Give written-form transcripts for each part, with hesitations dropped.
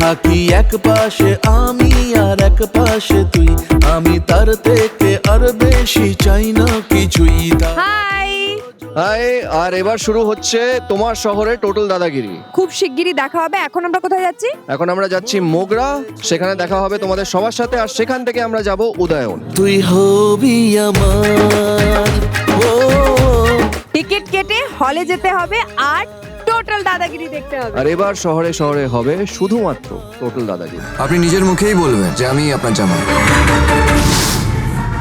থাকি এক পাশে আমি আর এক পাশে তুই, আমি তার থেকে আর বেশি চাই না কিছুই। হাই, হাই, আর এবার শুরু হচ্ছে তোমার শহরে টোটাল দাদাগিরি। খুব শিগগিরই দেখা হবে। এখন আমরা কোথায় যাচ্ছি? এখন আমরা যাচ্ছি মোগরা, সেখানে দেখা হবে তোমাদের সবার সাথে, আর সেখান থেকে আমরা যাব উদয়ন। তুই হবি আমার, ও টিকিট কেটে হলে যেতে হবে আর টোটাল দাদাগিরি দেখতে হবে। আর এবার শহরে শহরে হবে শুধুমাত্র টোটাল দাদাগিরি। আপনি নিজের মুখেই বলবেন যে আমি আপনার জামাই।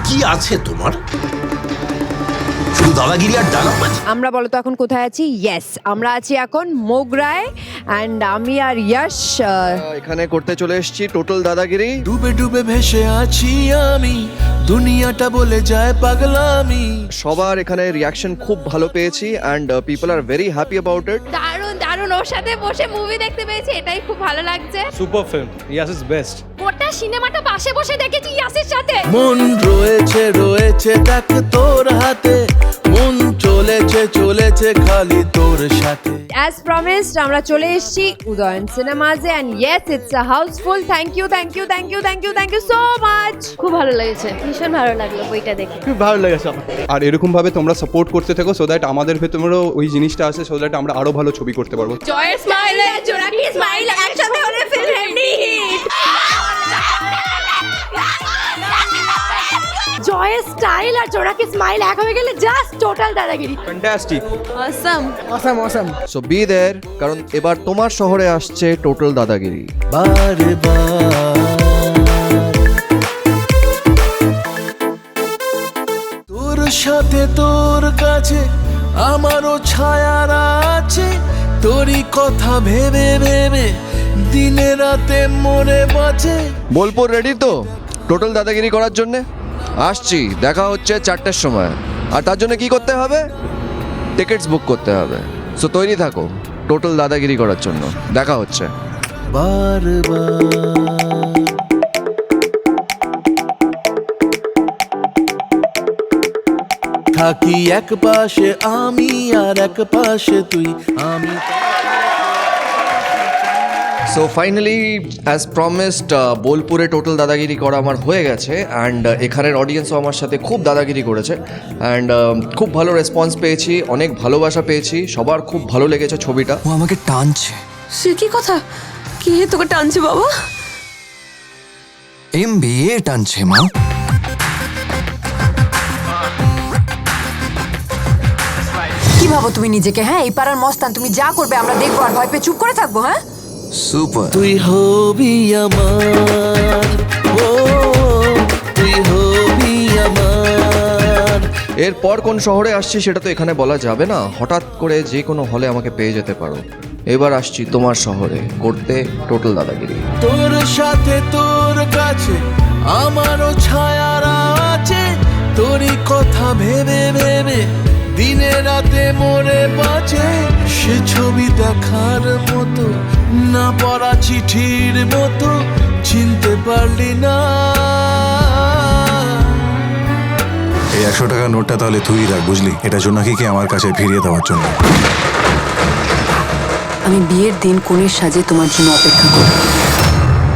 কি আছে তোমার? শুধু দাদাগিরি আর ডায়লগ। আমরা বলো তো এখন কোথায় আছি? ইয়েস, আমরা আছি এখন মোগরায়, অ্যান্ড আমি আর ইয়াশ এখানে করতে চলে এসেছি টোটাল দাদাগিরি। ডুবে ডুবে ভেসে আছি আমি, দুনিয়াটা বলে যায় পাগলামি। সবার এখানে রিয়াকশন খুব ভালো পেয়েছি, and people are very happy about it. দারুণ দারুণ, ওর সাথে বসে মুভি দেখতে পেয়েছি, এটাই খুব ভালো লাগছে। Super film, yes is best. গোটা সিনেমাটা পাশে বসে দেখেছি ইয়াসের সাথে। মন রয়েছে রয়েছে দেখ তোর হাতে, মন চলেছে চলেছে খালি তোর সাথে। অ্যাজ প্রমিসড আমরা চলে এসেছি উদয়ন সিনেমাজে, and yes it's a housefull. Thank you thank you thank you thank you thank you so much. খুব ভালো লেগেছে, ভীষণ ভালো লাগলো বইটা দেখে। খুব ভালো লেগেছে আমার। আর এরকম ভাবে তোমরা সাপোর্ট করতে থাকো, সো দ্যাট আমাদের ভেতরেও ওই জিনিসটা আসে, সো দ্যাট আমরা আরো ভালো ছবি করতে পারবো। জয়ের স্মাইল আর জোনাকি স্মাইল একসাথে হলে ফিল্ম এমনি হিট। জয়ের স্টাইল আর জোনাকি স্মাইল এক হয়ে গেলে জাস্ট টোটাল দাদাগিরি। Fantastic. Awesome. So be there, কারণ এবার তোমার শহরে আসছে টোটাল দাদাগিরি। বারে বার তোর সাথে তোর কাছে আমারও ছায়া আছে, তোরই কথা ভেবে ভেবে দিনে রাতে মরে বাঁচে। বোলপুর রেডি তো টোটাল দাদাগিরি করার জন্য? আসছি, দেখা হচ্ছে 4টের সময়। আর তার জন্য কি করতে হবে? টিকিটস বুক করতে হবে। সো তৈরি থাকো টোটাল দাদাগিরি করার জন্য। দেখা হচ্ছে। বারবার থাকি এক পাশে আমি আর এক পাশে তুই, আমি সো ফাইনালি অ্যাজ প্রমিসড বোলপুরে টোটাল দাদাগিরি করা আমার হয়ে গেছে, অ্যান্ড এখানের অডিয়েন্সও আমার সাথে খুব দাদাগিরি করেছে, অ্যান্ড খুব ভালো রেসপন্স পেয়েছি, অনেক ভালোবাসা পেয়েছি, সবার খুব ভালো লেগেছে ছবিটা। ও আমাকে টানছে। সে কি কথা? কে তোকে টানছে বাবা? MBA টানছে মা। কি ভাবো তুমি নিজেকে? হ্যাঁ, এই পাড়ার মস্তান, তুমি যা করবে আমরা দেখবো আর ভয় পেয়ে চুপ করে থাকবো? হ্যাঁ, সুপার। তুই হবি আমার, ও তুই হবি আমার। এরপর কোন শহরে আসছি সেটা তো এখানে বলা যাবে না, হঠাৎ করে যে কোনো হলে আমাকে পেয়ে যেতে পারো। এবার আসছি তোমার শহরে করতে টোটাল দাদাগিরি। তোর সাথে তোর কাছে আমারও ছায়া আছে, তোরই কথা ভেবে ভেবে দিনে রাতে মরে বাঁচে। সে ছবি দেখার মতো, না পড়া চিঠির মতো, চিনতে পারলি না। এই 100 টাকার নোটটা তাহলে তুই রাখ, বুঝলি? এটা জোনাকিকে আমার কাছে ফিরিয়ে দেওয়ার জন্য। আমি বিয়ের দিন কনের সাজে তোমার জন্য অপেক্ষা করব।